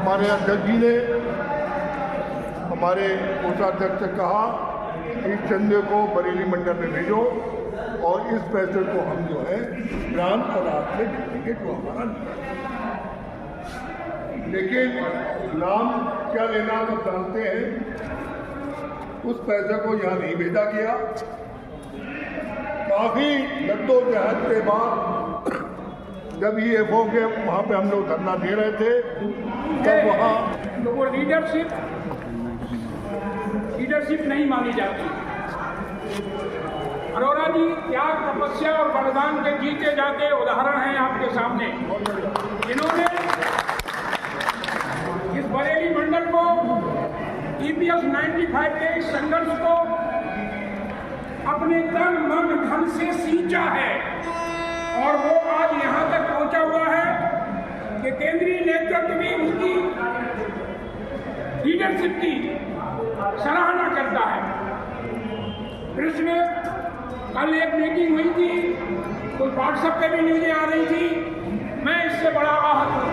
हमारे अध्यक्ष जी ने हमारे कोषाध्यक्ष से कहा कि चंदे को बरेली मंडल में भेजो और इस पैसे को हम जो है ग्राम पदार्थ से भेजेंगे जो हमारा नहीं। लेकिन नाम क्या लेना तो जानते हैं, उस पैसे को यहाँ नहीं भेजा गया। काफी जद्दोजहद के बाद जब ईएफओ के वहाँ पे हम लोग धरना दे रहे थे तब वहाँ वो लीडरशिप नहीं मानी जाती। अरोड़ा जी त्याग, तपस्या और बलिदान के जीते जाते उदाहरण हैं आपके सामने। इन्होंने इस बरेली मंडल को ईपीएस 95 के इस संघर्ष को अपने तन मन धन से सींचा है और वो आज यहाँ तक पहुँचा हुआ है कि केंद्रीय नेतृत्व भी उसकी लीडरशिप की सराहना करता है। कृष्ण कल एक मीटिंग हुई थी, कुछ व्हाट्सएप पे भी न्यूज़ें आ रही थी। मैं इससे बड़ा आहत हूँ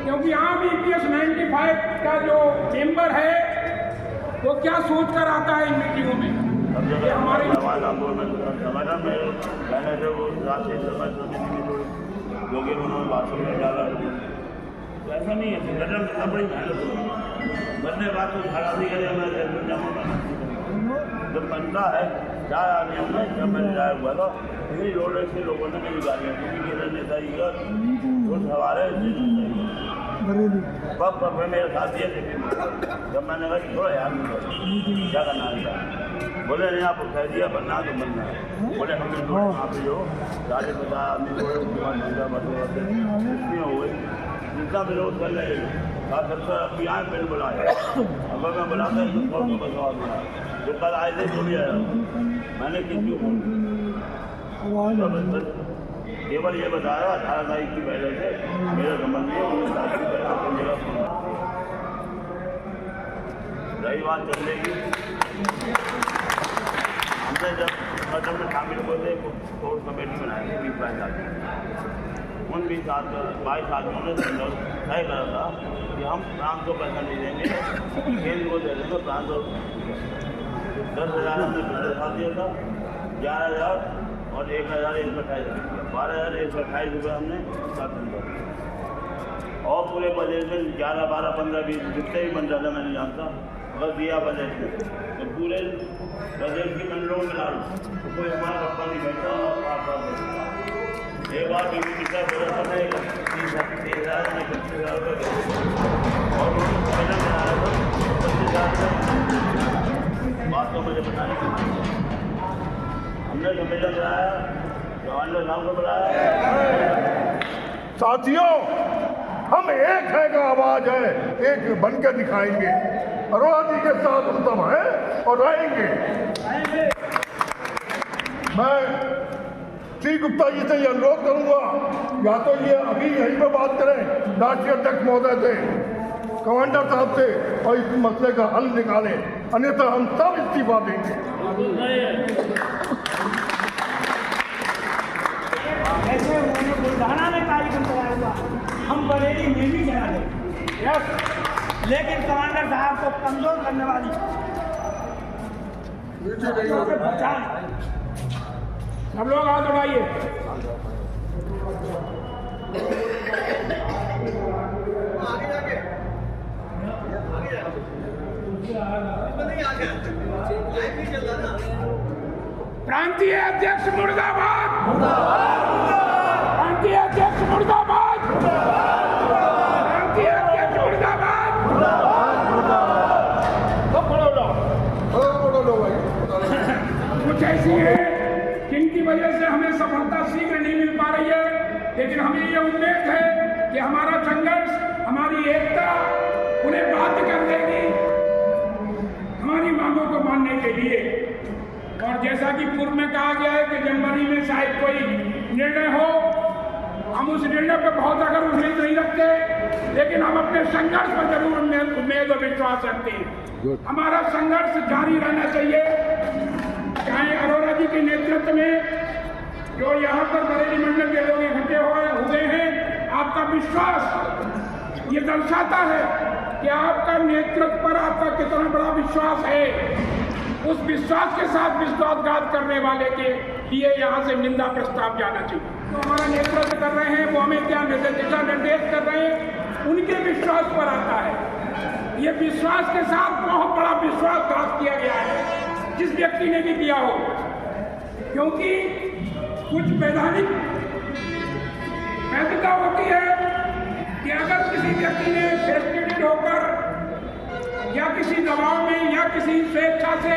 क्योंकि आम ईपीएस 95 का जो मेंबर है वो क्या सोच कर आता है इन मीटिंगों में। हमारे संगठन में पहले से वो राष्ट्रीय समय समिति में जो कि उन्होंने भाषण में डाला, तो ऐसा नहीं है। संगठन कितना बड़ी मेहनत बनने बात तो खड़ा नहीं करे। जब बनता है चार आदमियों में जब मैंने जाया हुआ था इसी रोड से लोगों ने मेरी गाड़ियाँ क्योंकि नेता जी का जो सवाल है कब मेरे साथ दिए थे। जब मैंने कहा कि थोड़ा याद नहीं क्या करना है, बोले नहीं आप कह दिया बनना तो बनना है। बोले हमने थोड़ा वहाँ पे जो 50 आदमी हो गई जितना विरोध कर रहे अभी आए फिर बुलाया। अगर मैं बुलाता है तो बदलाव दिया जो कल आए थे जो भी आया मैंने किसी केवल ये बताया 18 तारीख की पहले से मेरे संबंध में रही बात चलने की। हमने जब सदन में शामिल हुए थे कोर्ट कमेटी बनाई थी 20 आदमी, उन 22 आदमियों ने तय करा था कि हम प्रांत को पैसा नहीं देंगे, केंद्र को दे देंगे। प्रांत को 10,000 हमने पिछले दिया था, 11,000 और 1,128 12,128 रुपये हमने और पूरे बजट में 11, 12, 15, 20 जितने भी मंडल है मैंने जानता अगर दिया बजट में तो पूरे बजट की मंडलों में मिला तो कोई हमारा रखा नहीं बैठा। एक बार बीवी का बोला था 30,000 में 25,000 रुपये और उन्होंने पहले बनाया था 25,000 बात तो मुझे बतानी थी। हमने सम्मेलन कराया, गवर्नर साहब को बुलाया। साथियों हम एक है का आवाज है, एक बनकर दिखाएंगे। अरोड़ा जी के साथ उत्तम है और रहेंगे। मैं श्री गुप्ता जी से ये अनुरोध करूंगा या तो ये अभी यहीं पर बात करें राष्ट्रीय अध्यक्ष महोदय से, कमांडर साहब से और इस मसले का हल निकालें, अन्यथा हम सब इस्तीफा देंगे। ऐसे उन्होंने बुल्ढाना में कार्यक्रम कराया हुआ, हम बरेली में भी करा दें, लेकिन कमांडर साहब को कमजोर करने वाली सब लोग हाथ उठाइए। प्रांतीय अध्यक्ष मुर्दाबाद, प्रांतीय अध्यक्ष मुर्दाबाद, प्रांतीय अध्यक्ष मुर्दाबाद। कुछ ऐसी है जिनकी वजह से हमें सफलता शीघ्र नहीं मिल पा रही है, लेकिन हमें ये उम्मीद है कि हमारा संघर्ष, हमारी एकता उन्हें बाध्य कर देगी के लिए। और जैसा कि पूर्व में कहा गया है कि जनवरी में शायद कोई निर्णय हो, हम उस निर्णय पर बहुत अगर उम्मीद नहीं रखते, लेकिन हम अपने संघर्ष पर जरूर उम्मीद और विश्वास रखते हैं। हमारा संघर्ष जारी रहना चाहिए, चाहे अरोड़ा जी के नेतृत्व में जो यहाँ पर बरेली मंडल के लोग इकट्ठे हुए हैं, आपका विश्वास ये दर्शाता है कि आपका नेतृत्व पर आपका कितना बड़ा विश्वास है। उस विश्वास के साथ विश्वासघात करने वाले के लिए यहाँ से निंदा प्रस्ताव जाना चाहिए। तो हमारा नेतृत्व कर रहे हैं, वो हमें क्या दिशा निर्देश कर रहे हैं, उनके विश्वास पर आता है। ये विश्वास के साथ बहुत बड़ा विश्वासघात किया गया है, जिस व्यक्ति ने भी किया हो, क्योंकि कुछ वैधानिक वैधता होती है कि अगर किसी व्यक्ति ने फ्रस्ट्रेटेड होकर या किसी दबाव में या किसी स्वेच्छा से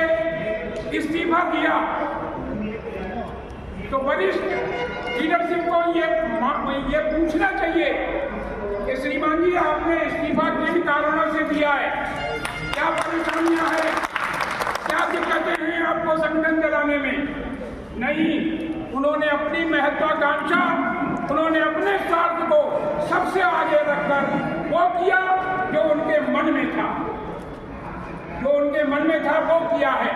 इस्तीफा दिया, तो वरिष्ठ लीडरशिप को ये पूछना चाहिए कि श्रीमान जी आपने इस्तीफा किन कारणों से दिया है, क्या परेशानियां हैं, क्या दिक्कतें हैं आपको संगठन चलाने में। नहीं, उन्होंने अपनी महत्वाकांक्षा, उन्होंने अपने स्वार्थ को सबसे आगे रखकर वो किया जो उनके मन में था, जो उनके मन में था वो किया है,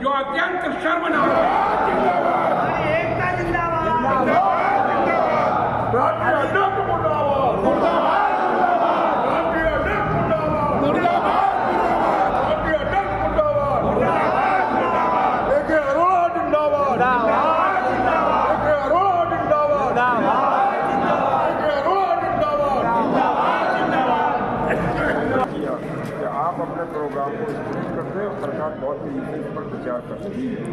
जो अत्यंत शर्मनाक है। एकता जिंदाबाद। अपने प्रोग्राम को स्थिर करते हैं और सरकार बहुत ही इस पर विचार करती है।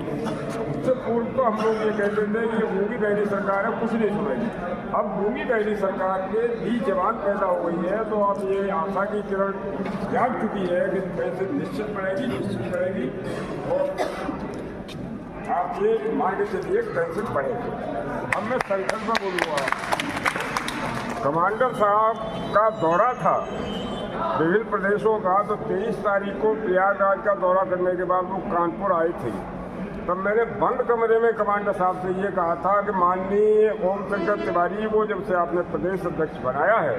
उससे पूर्व तो हम लोग ये कहते थे कि ये मूंगी बहरी सरकार है, कुछ नहीं सुनेगी। अब मूंगी बहरी सरकार के भी जवान पैदा हो गई है, तो अब ये आशा की किरण जाग चुकी है कि पैसे निश्चित बढ़ेगी और आप ये मान के चलिए पेंशन बढ़ेगी। अब मैं संगठन पर बोलूँगा, कमांडर साहब का दौरा था विभिन्न प्रदेशों का, तो 23 तारीख को प्रयागराज का दौरा करने के बाद वो कानपुर आए थे। तब मैंने बंद कमरे में कमांडर साहब से ये कहा था कि माननीय ओम शंकर तिवारी को जब से आपने प्रदेश अध्यक्ष बनाया है,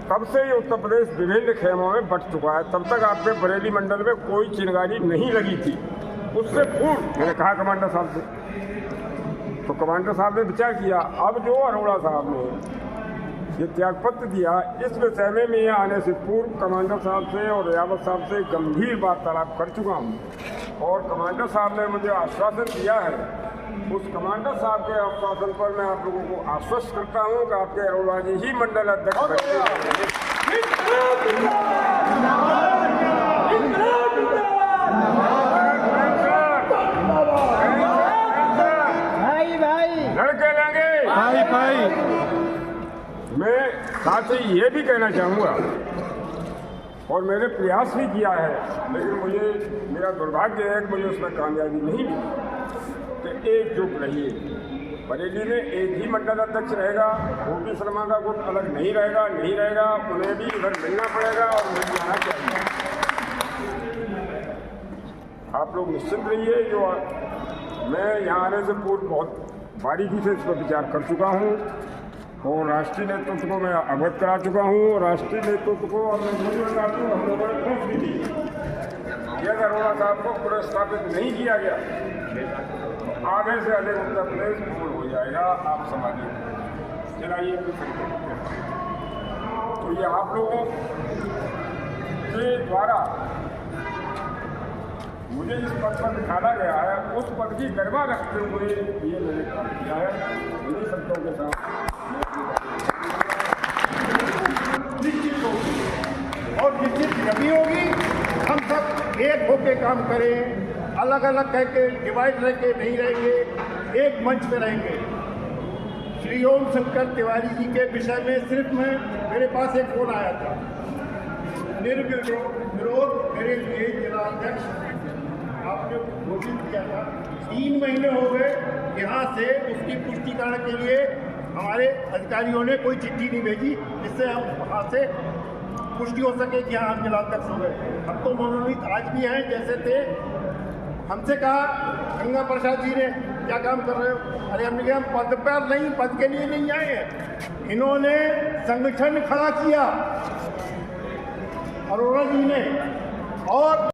तब से ही उत्तर प्रदेश विभिन्न खेमों में बंट चुका है। तब तक आपके बरेली मंडल में कोई चिंगारी नहीं लगी थी। उससे पूर्व मैंने कहा कमांडर साहब से, तो कमांडर साहब ने विचार किया। अब जो अरोड़ा साहब ने ये त्यागपत्र दिया, इस विषय में मैं आने से पूर्व कमांडर साहब से और यावत साहब से गंभीर वार्तालाप कर चुका हूँ और कमांडर साहब ने मुझे आश्वासन दिया है। उस कमांडर साहब के आश्वासन पर मैं आप लोगों को आश्वस्त करता हूँ कि आपके अरोड़ा जी ही मंडल अध्यक्ष बनेंगे। लड़के लेंगे भाई। मैं साथ ही ये भी कहना चाहूँगा और मैंने प्रयास भी किया है, लेकिन मुझे मेरा दुर्भाग्य है कि मुझे उसमें कामयाबी नहीं मिली। तो एकजुट रहिए, बरेली में एक ही मंडल अध्यक्ष रहेगा, गोपी शर्मा का गुट अलग नहीं रहेगा, उन्हें भी इधर मिलना पड़ेगा और मिल जाना चाहिए। आप लोग निश्चिंत रहिए। जो मैं यहाँ आने से पूर्व बहुत बारीकी से इस पर विचार कर चुका हूँ और राष्ट्रीय नेतृत्व को मैं अवगत करा चुका हूँ। राष्ट्रीय नेतृत्व को और मैं बताता हूँ, हम लोगों ने प्रूफ भी दी कि अगर अरोड़ा साहब को पुनर्स्थापित नहीं किया गया तो आधे से अधिक उत्तर प्रदेश पूर्ण हो जाएगा। आप समझिए, चलाइए। तो ये आप लोगों के द्वारा मुझे इस पद पर बिठाया गया है, उस पद की गरिमा रखते हुए ये मैंने काम किया है। इन्हीं शब्दों के साथ निश्चित होगी और निश्चित जभी होगी हम सब एक होके काम करें, अलग अलग कह के डिवाइड रह के नहीं रहेंगे, एक मंच पे रहेंगे। श्री ओम शंकर तिवारी जी के विषय में सिर्फ मेरे पास एक फोन आया था, निर्विरोध मेरे लिए जिला अध्यक्ष आपने घोषित किया था। 3 महीने हो गए, यहाँ से उसकी पुष्टिकरण के लिए हमारे अधिकारियों ने कोई चिट्ठी नहीं भेजी जिससे हम वहाँ से पुष्टि हो सके कि हाँ हम जिला अध्यक्ष हो गए। अब तो मनोनीत आज भी हैं जैसे थे हमसे कहा गंगा प्रसाद जी ने क्या काम कर रहे हो? अरे हमने कहा हम पद पर नहीं, पद के लिए नहीं आए हैं। इन्होंने संगठन खड़ा किया अरोड़ा जी ने, और